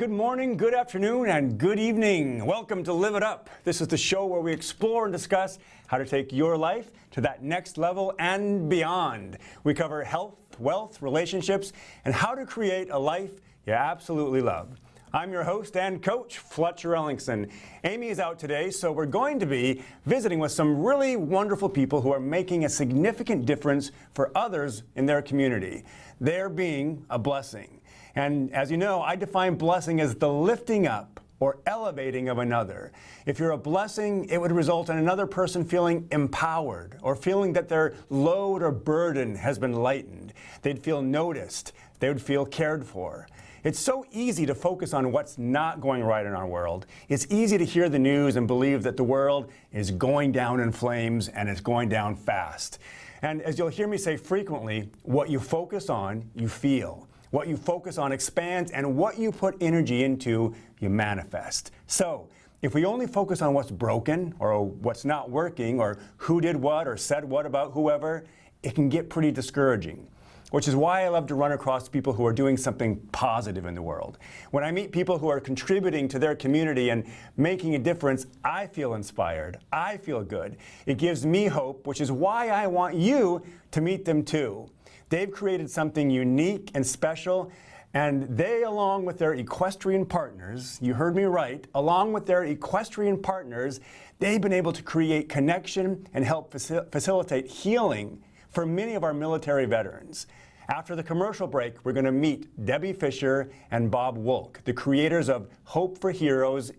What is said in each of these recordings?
good morning, good afternoon, and good evening. Welcome to Live It Up. This is the show where we explore and discuss how to take your life to that next level and beyond. We cover health, wealth, relationships, and how to create a life you absolutely love. I'm your host and coach, Fletcher Ellingson. Amy is out today, so we're going to be visiting with some really wonderful people who are making a significant difference for others in their community. They're being a blessing. And as you know, I define blessing as the lifting up or elevating of another. If you're a blessing, it would result in another person feeling empowered or feeling that their load or burden has been lightened. They'd feel noticed. They would feel cared for. It's so easy to focus on what's not going right in our world. It's easy to hear the news and believe that the world is going down in flames and it's going down fast. And as you'll hear me say frequently, what you focus on, you feel. What you focus on expands, and what you put energy into, you manifest. So, if we only focus on what's broken, or what's not working, or who did what, or said what about whoever, it can get pretty discouraging. Which is why I love to run across people who are doing something positive in the world. When I meet people who are contributing to their community and making a difference, I feel inspired. I feel good. It gives me hope, which is why I want you to meet them too. They've created something unique and special, and they, along with their equestrian partners, you heard me right, along with their equestrian partners, they've been able to create connection and help facilitate healing for many of our military veterans. After the commercial break, we're going to meet Debbie Fisher and Bob Wolk, the creators of Hope for Heroes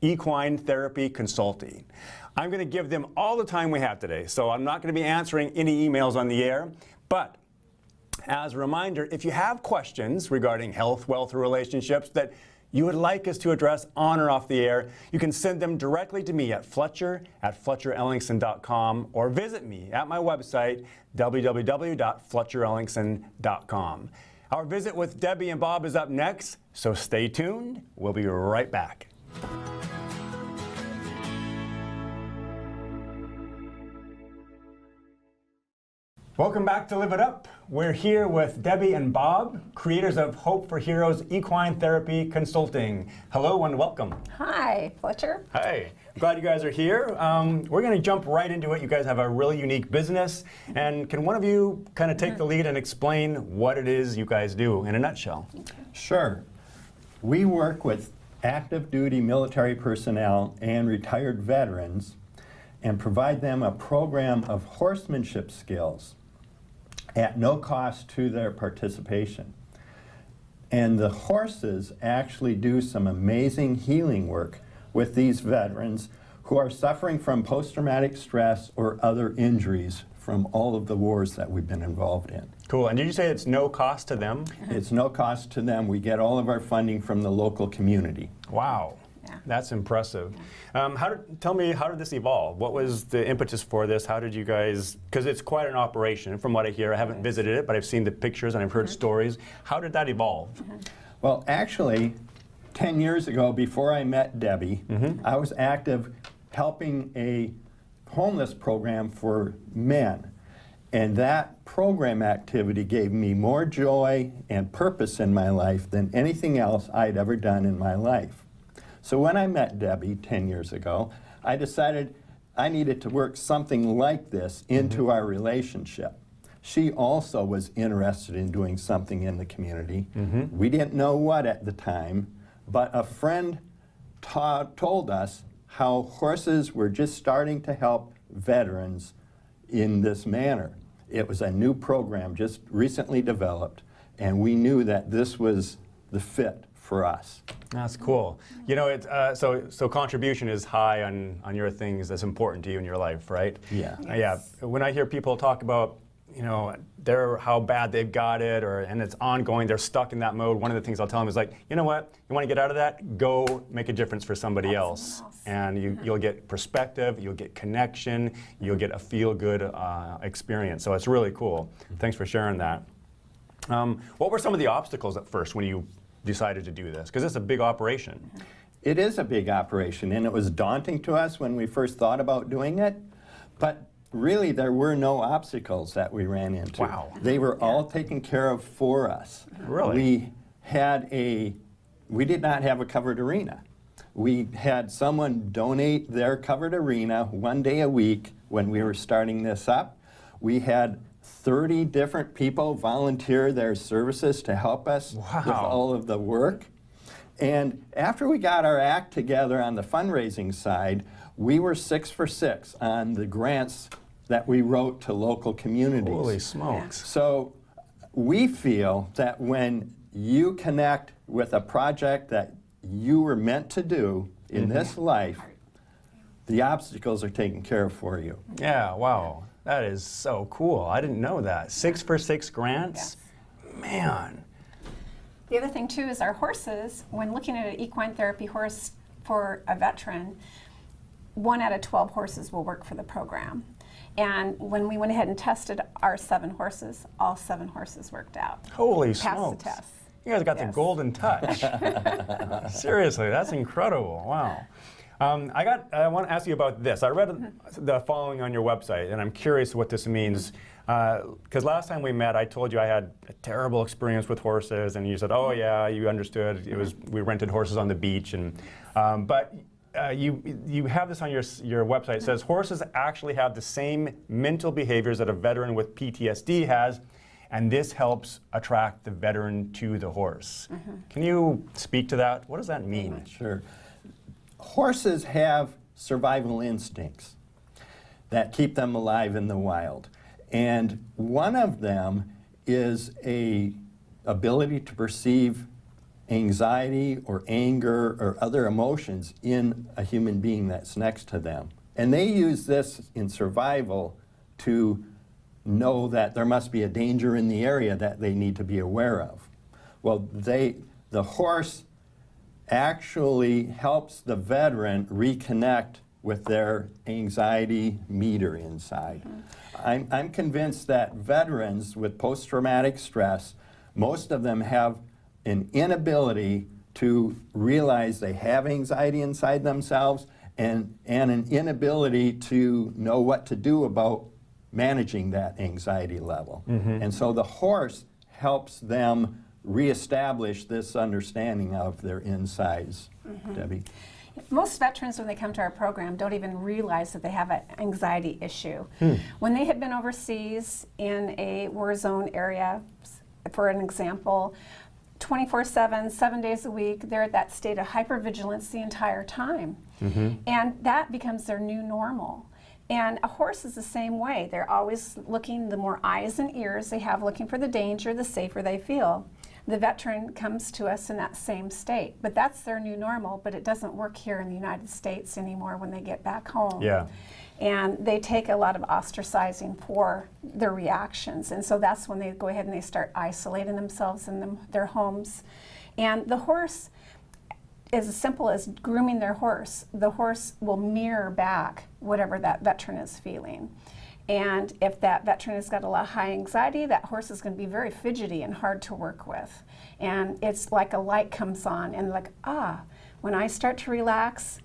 Equine Therapy Consulting. I'm going to give them all the time we have today, so I'm not going to be answering any emails on the air, but as a reminder, if you have questions regarding health, wealth, or relationships that you would like us to address on or off the air, you can send them directly to me at fletcher@fletcherellingson.com or visit me at my website, www.fletcherellingson.com. Our visit with Debbie and Bob is up next, so stay tuned. We'll be right back. Welcome back to Live It Up. We're here with Debbie and Bob, creators of Hope for Heroes Equine Therapy Consulting. Hello and welcome. Hi, Fletcher. Hi. Glad you guys are here. We're going to jump right into it. You guys have a really unique business. And can one of you kind of take the lead and explain what it is you guys do in a nutshell? Sure. We work with active duty military personnel and retired veterans and provide them a program of horsemanship skills at no cost to their participation. And the horses actually do some amazing healing work with these veterans who are suffering from post-traumatic stress or other injuries from all of the wars that we've been involved in. Cool. And did you say it's no cost to them? It's no cost to them. We get all of our funding from the local community. Wow. Yeah. That's impressive. Tell me, how did this evolve? What was the impetus for this? How did you guys, because it's quite an operation from what I hear. I haven't visited it, but I've seen the pictures and I've heard stories. How did that evolve? Well, actually, 10 years ago, before I met Debbie, I was active helping a homeless program for men. And that program activity gave me more joy and purpose in my life than anything else I'd ever done in my life. So when I met Debbie 10 years ago, I decided I needed to work something like this into our relationship. She also was interested in doing something in the community. We didn't know what at the time, but a friend told us how horses were just starting to help veterans in this manner. It was a new program just recently developed, and we knew that this was the fit for us. That's cool. You know, so contribution is high on your things that's important to you in your life, right? Yeah. Yeah. When I hear people talk about, you know, how bad they've got it, and it's ongoing, they're stuck in that mode, one of the things I'll tell them is like, you know what, you want to get out of that? Go make a difference for somebody else. And you'll get perspective, you'll get connection, you'll get a feel-good experience. So it's really cool. Thanks for sharing that. What were some of the obstacles at first when you decided to do this? Because it's a big operation. It is a big operation, and it was daunting to us when we first thought about doing it, but really there were no obstacles that we ran into. Wow. They were all taken care of for us. Really? We had a we did not have a covered arena. We had someone donate their covered arena 1 day a week when we were starting this up. We had 30 different people volunteer their services to help us with all of the work. And after we got our act together on the fundraising side, we were 6 for 6 on the grants that we wrote to local communities. Holy smokes. So we feel that when you connect with a project that you were meant to do in this life, the obstacles are taken care of for you. Yeah, wow. That is so cool. I didn't know that. 6 for 6 grants? Yes. Man. The other thing too is our horses, when looking at an equine therapy horse for a veteran, 1 out of 12 horses will work for the program. And when we went ahead and tested our 7 horses, all 7 horses worked out. Holy Passed smokes. the test. You guys got the Yes. golden touch. Seriously, that's incredible. Wow. I want to ask you about this. I read the following on your website, and I'm curious what this means. Because last time we met, I told you I had a terrible experience with horses, and you said, "Oh yeah, you understood. It was we rented horses on the beach." And but you have this on your website. It says horses actually have the same mental behaviors that a veteran with PTSD has, and this helps attract the veteran to the horse. Can you speak to that? What does that mean? Sure. Horses have survival instincts that keep them alive in the wild. And one of them is a ability to perceive anxiety or anger or other emotions in a human being that's next to them. And they use this in survival to know that there must be a danger in the area that they need to be aware of. Well, the horse actually helps the veteran reconnect with their anxiety meter inside. I'm convinced that veterans with post-traumatic stress, most of them have an inability to realize they have anxiety inside themselves and an inability to know what to do about managing that anxiety level. And so the horse helps them reestablish this understanding of their insides. Debbie? Most veterans, when they come to our program, don't even realize that they have an anxiety issue. When they have been overseas in a war zone area, for an example, 24/7, 7 days a week, they're at that state of hypervigilance the entire time. And that becomes their new normal. And a horse is the same way. They're always looking, the more eyes and ears they have looking for the danger, the safer they feel. The veteran comes to us in that same state, but that's their new normal, but it doesn't work here in the United States anymore when they get back home. Yeah. And they take a lot of ostracizing for their reactions, and so that's when they go ahead and they start isolating themselves in their homes. And the horse, as simple as grooming their horse, the horse will mirror back whatever that veteran is feeling. And if that veteran has got a lot of high anxiety, that horse is going to be very fidgety and hard to work with. And it's like a light comes on and like, when I start to relax,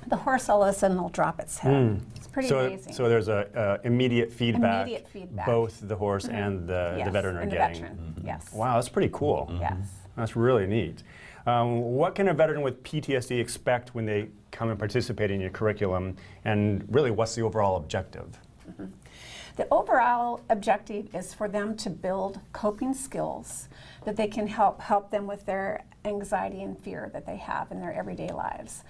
the horse all of a sudden will drop its head. It's pretty amazing. So there's a immediate feedback. Immediate feedback. Both the horse and the veteran are and the getting. veteran. Yes. Wow, that's pretty cool. Yes. That's really neat. What can a veteran with PTSD expect when they come and participate in your curriculum? And really, what's the overall objective? The overall objective is for them to build coping skills that they can help them with their anxiety and fear that they have in their everyday lives.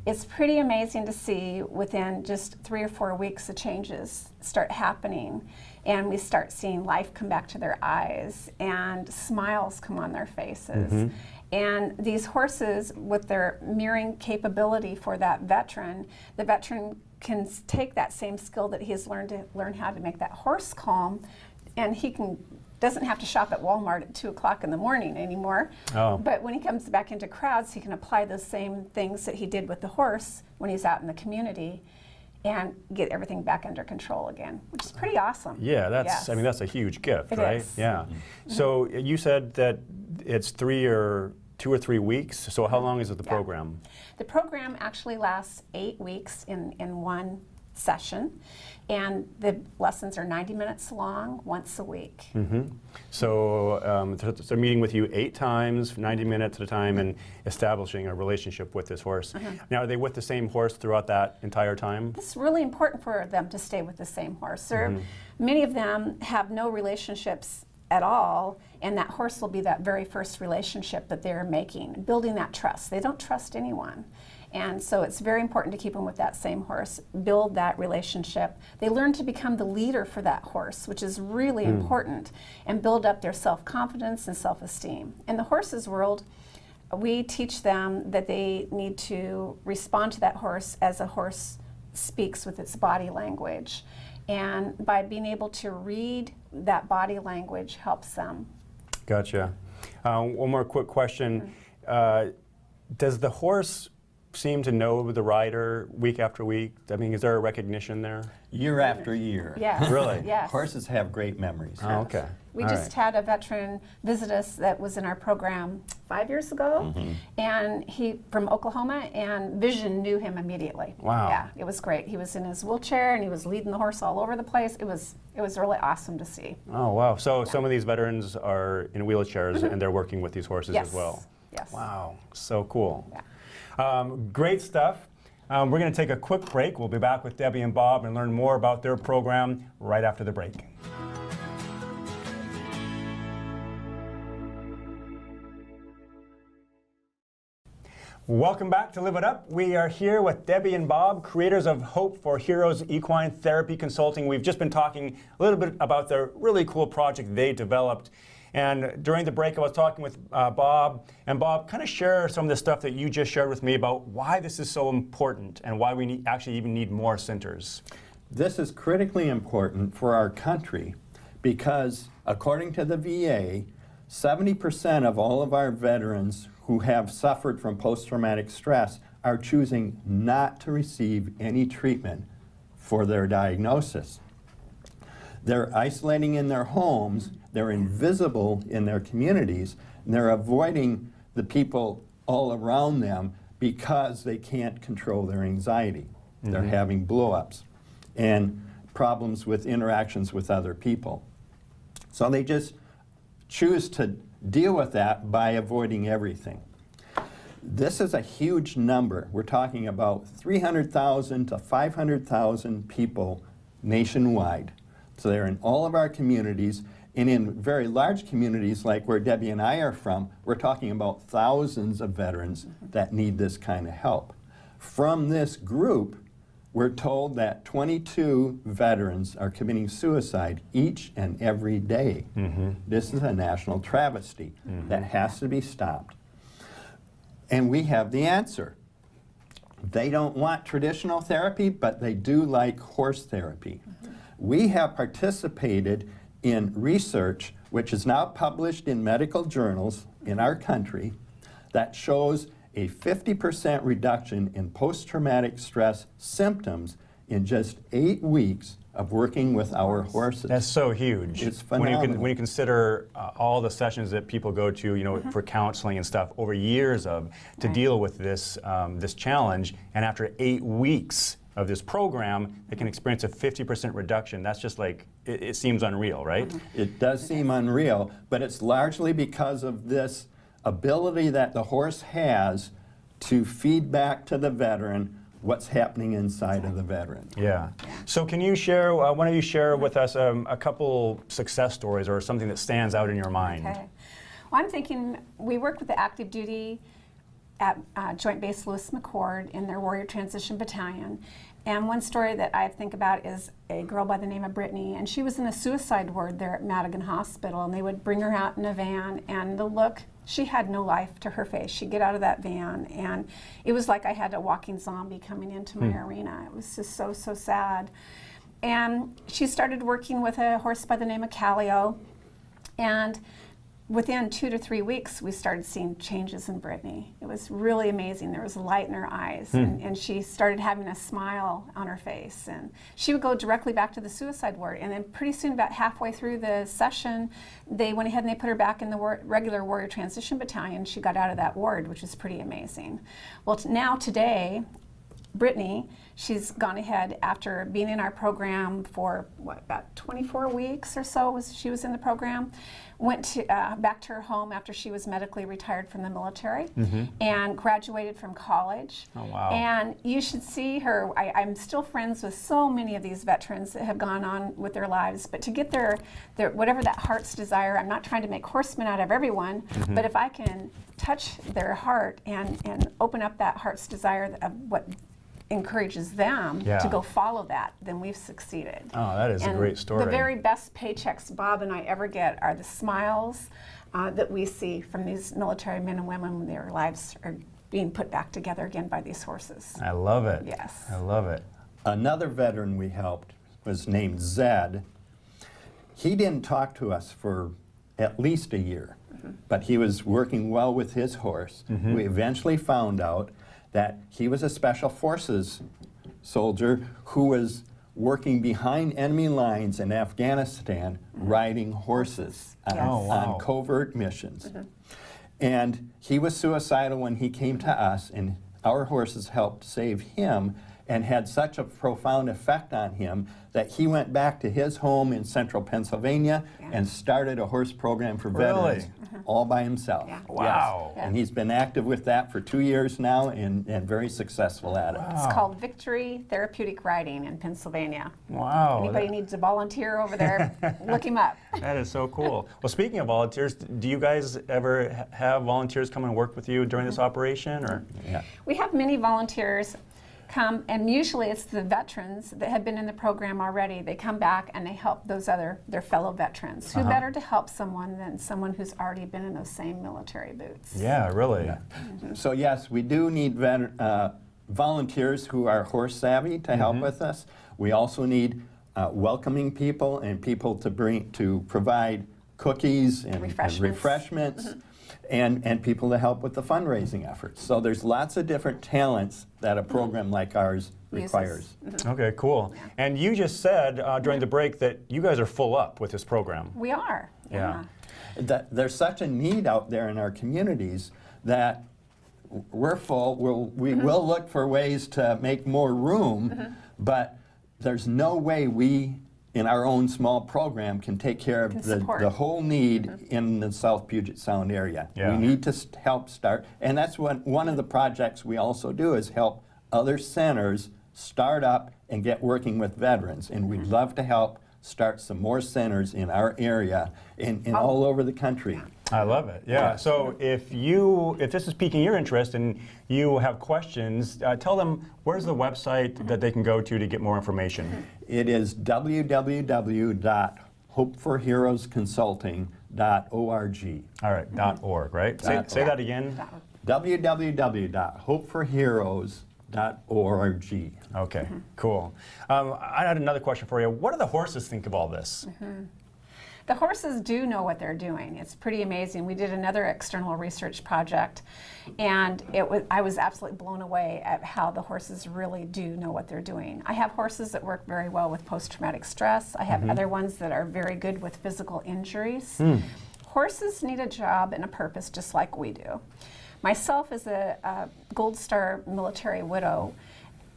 It's pretty amazing to see within just 3 or 4 weeks the changes start happening, and we start seeing life come back to their eyes and smiles come on their faces. And these horses, with their mirroring capability for that veteran, the veteran can take that same skill that he has learned to learn how to make that horse calm, and he doesn't have to shop at Walmart at 2 o'clock in the morning anymore. But when he comes back into crowds, he can apply those same things that he did with the horse when he's out in the community and get everything back under control again, which is pretty awesome. Yeah, that's Yes. I mean that's a huge gift, It right? is. Yeah. So you said that it's 2 or 3 weeks. So how long is it the program? The program actually lasts 8 weeks in one session. And the lessons are 90 minutes long, once a week. So they're meeting with you 8 times, 90 minutes at a time, and establishing a relationship with this horse. Now, are they with the same horse throughout that entire time? It's really important for them to stay with the same horse. Many of them have no relationships at all, and that horse will be that very first relationship that they're making, building that trust. They don't trust anyone. And so it's very important to keep them with that same horse, build that relationship. They learn to become the leader for that horse, which is really important, and build up their self-confidence and self-esteem. In the horse's world, we teach them that they need to respond to that horse as a horse speaks with its body language. And by being able to read that body language helps them. Gotcha. One more quick question. Does the horse seem to know the rider week after week? I mean, is there a recognition there? Year after year. Yes. Really? Yes. Horses have great memories. Oh, okay. We All just right. had a veteran visit us that was in our program 5 years ago, and he from Oklahoma, and Vision knew him immediately. Wow. Yeah, it was great. He was in his wheelchair and he was leading the horse all over the place. It was really awesome to see. Oh, wow. So some of these veterans are in wheelchairs and they're working with these horses Yes. as well. Yes. Wow, so cool. Yeah. Great stuff. We're going to take a quick break. We'll be back with Debbie and Bob and learn more about their program right after the break. Welcome back to Live It Up. We are here with Debbie and Bob, creators of Hope for Heroes Equine Therapy Consulting. We've just been talking a little bit about their really cool project they developed. And during the break, I was talking with Bob, and Bob, kind of share some of the stuff that you just shared with me about why this is so important and why we actually even need more centers. This is critically important for our country because, according to the VA, 70% of all of our veterans who have suffered from post-traumatic stress are choosing not to receive any treatment for their diagnosis. They're isolating in their homes, they're invisible in their communities, and they're avoiding the people all around them because they can't control their anxiety. They're having blow-ups and problems with interactions with other people. So they just choose to deal with that by avoiding everything. This is a huge number. We're talking about 300,000 to 500,000 people nationwide. So they're in all of our communities, and in very large communities like where Debbie and I are from, we're talking about thousands of veterans that need this kind of help. From this group, we're told that 22 veterans are committing suicide each and every day. This is a national travesty that has to be stopped. And we have the answer. They don't want traditional therapy, but they do like horse therapy. We have participated in research, which is now published in medical journals in our country, that shows a 50% reduction in post-traumatic stress symptoms in just 8 weeks of working with our horses. That's so huge. It's when phenomenal. you consider all the sessions that people go to, you know, for counseling and stuff over years of to deal with this this challenge, and after 8 weeks of this program, they can experience a 50% reduction. That's just like it seems unreal, right? It does seem unreal, but it's largely because of this ability that the horse has to feed back to the veteran what's happening inside of the veteran. Yeah. So can you share, why don't you share with us a couple success stories or something that stands out in your mind? Okay. Well, I'm thinking we work with the active duty at Joint Base Lewis McChord in their Warrior Transition Battalion. And one story that I think about is a girl by the name of Brittany, and she was in a suicide ward there at Madigan Hospital, and they would bring her out in a van, and the look, she had no life to her face. She'd get out of that van, and it was like I had a walking zombie coming into my arena. It was just so, so sad. And she started working with a horse by the name of Callio, and within 2 to 3 weeks, we started seeing changes in Brittany. It was really amazing. There was light in her eyes, and she started having a smile on her face. And she would go directly back to the suicide ward. And then pretty soon, about halfway through the session, they went ahead and they put her back in the regular Warrior Transition Battalion. She got out of that ward, which is pretty amazing. Well, now today, Brittany, she's gone ahead after being in our program for about 24 weeks or so she was in the program, went to, back to her home after she was medically retired from the military and graduated from college. Oh, wow. And you should see her. I'm still friends with so many of these veterans that have gone on with their lives, but to get their whatever that heart's desire, I'm not trying to make horsemen out of everyone, but if I can touch their heart and open up that heart's desire of what encourages them to go follow that, then we've succeeded. Oh, that is a great story. The very best paychecks Bob and I ever get are the smiles that we see from these military men and women when their lives are being put back together again by these horses. I love it. Yes. I love it. Another veteran we helped was named Zed. He didn't talk to us for at least a year, but he was working well with his horse. We eventually found out that he was a special forces soldier who was working behind enemy lines in Afghanistan riding horses on covert missions. And he was suicidal when he came to us, and our horses helped save him and had such a profound effect on him that he went back to his home in central Pennsylvania and started a horse program for veterans all by himself. Yeah. Wow. Yes. And he's been active with that for 2 years now and very successful at it. It's called Victory Therapeutic Riding in Pennsylvania. Wow. Anybody needs a volunteer over there, look him up. That is so cool. Well, speaking of volunteers, do you guys ever have volunteers come and work with you during this operation? Or? Yeah. We have many volunteers come, and usually it's the veterans that have been in the program already. They come back and they help their fellow veterans. Who better to help someone than someone who's already been in those same military boots? Yeah, really. So yes, we do need volunteers who are horse savvy to help with us. We also need welcoming people and people to provide cookies and refreshments. And people to help with the fundraising efforts. So there's lots of different talents that a program like ours requires. Okay, cool. And you just said during the break that you guys are full up with this program. We are. Yeah. There's such a need out there in our communities that we're full. We will look for ways to make more room, but there's no way we in our own small program can take care of the whole need in the South Puget Sound area. We need to help start, and that's what one of the projects we also do is help other centers start up and get working with veterans, and we'd love to help start some more centers in our area and all over the country. I love it. Yeah. So if this is piquing your interest and you have questions, tell them where's the website that they can go to get more information. It is www.hopeforheroesconsulting.org. All right. .org, right? Say that again. www.hopeforheroes.org. Okay. Cool. I had another question for you. What do the horses think of all this? The horses do know what they're doing. It's pretty amazing. We did another external research project, and I was absolutely blown away at how the horses really do know what they're doing. I have horses that work very well with post-traumatic stress. I have other ones that are very good with physical injuries. Horses need a job and a purpose just like we do. Myself as a Gold Star military widow,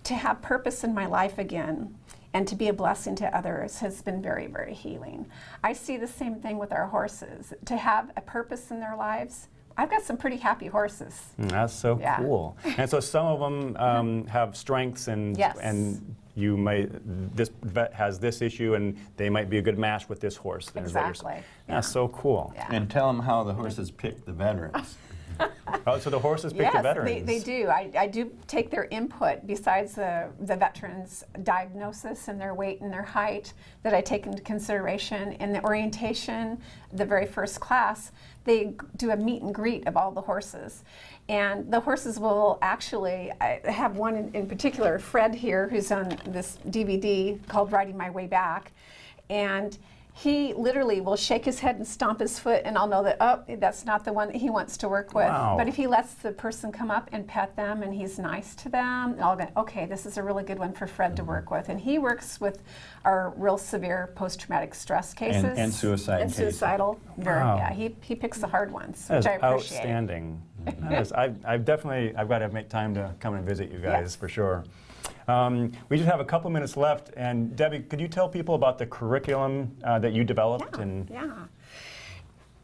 to have purpose in my life again and to be a blessing to others has been very, very healing. I see the same thing with our horses. To have a purpose in their lives, I've got some pretty happy horses. That's so cool. And so some of them have strengths and this vet has this issue and they might be a good match with this horse. Exactly. That's so cool. Yeah. And tell them how the horses pick the veterans. Oh, so the horses pick the veterans. Yes, they do. I do take their input besides the veterans' diagnosis and their weight and their height that I take into consideration. In the orientation, the very first class, they do a meet and greet of all the horses. And the horses will actually, I have one in particular, Fred here, who's on this DVD called Riding My Way Back. And he literally will shake his head and stomp his foot, and I'll know that, oh, that's not the one that he wants to work with. Wow. But if he lets the person come up and pet them and he's nice to them, I'll go, okay, this is a really good one for Fred to work with. And he works with our real severe post-traumatic stress cases. And suicide and cases. suicidal. Wow. Yeah, he picks the hard ones, That is which I appreciate. outstanding. I've got to make time to come and visit you guys Yes. for sure. We just have a couple minutes left, and Debbie, could you tell people about the curriculum that you developed? Yeah.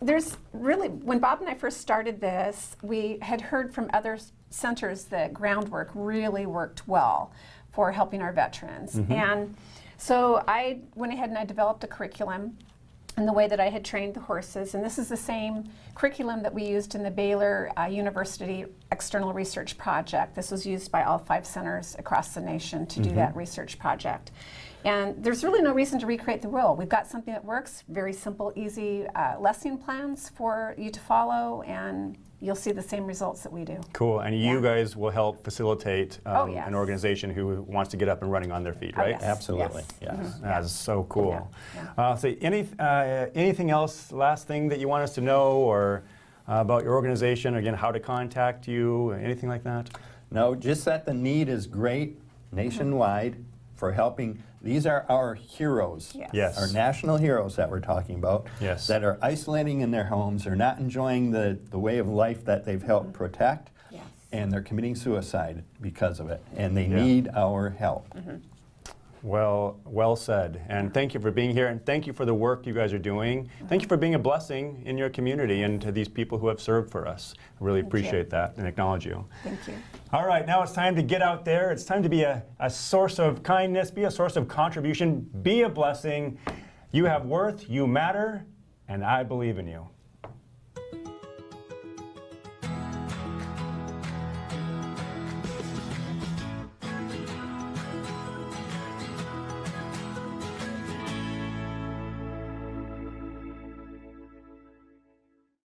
There's really, when Bob and I first started this, we had heard from other centers that groundwork really worked well for helping our veterans. And so I went ahead and I developed a curriculum in the way that I had trained the horses. And this is the same curriculum that we used in the Baylor University External Research Project. This was used by all 5 centers across the nation to do that research project. And there's really no reason to recreate the wheel. We've got something that works, very simple, easy lesson plans for you to follow, and you'll see the same results that we do. Cool, and you guys will help facilitate Yes. an organization who wants to get up and running on their feet, right? yes. Absolutely, Yes. yes. That's so cool. Yeah. So anything else, last thing that you want us to know or about your organization, again, how to contact you, anything like that? No, just that the need is great nationwide for helping. These are our heroes. Yes. Yes. Our national heroes that we're talking about. Yes. That are isolating in their homes. They're not enjoying the way of life that they've helped protect. Yes. And they're committing suicide because of it. And they Yeah. need our help. Well said. And thank you for being here, and thank you for the work you guys are doing. Thank you for being a blessing in your community and to these people who have served for us. I really appreciate that and acknowledge you. Thank you. All right, now it's time to get out there. It's time to be a source of kindness, be a source of contribution, be a blessing. You have worth, you matter, and I believe in you.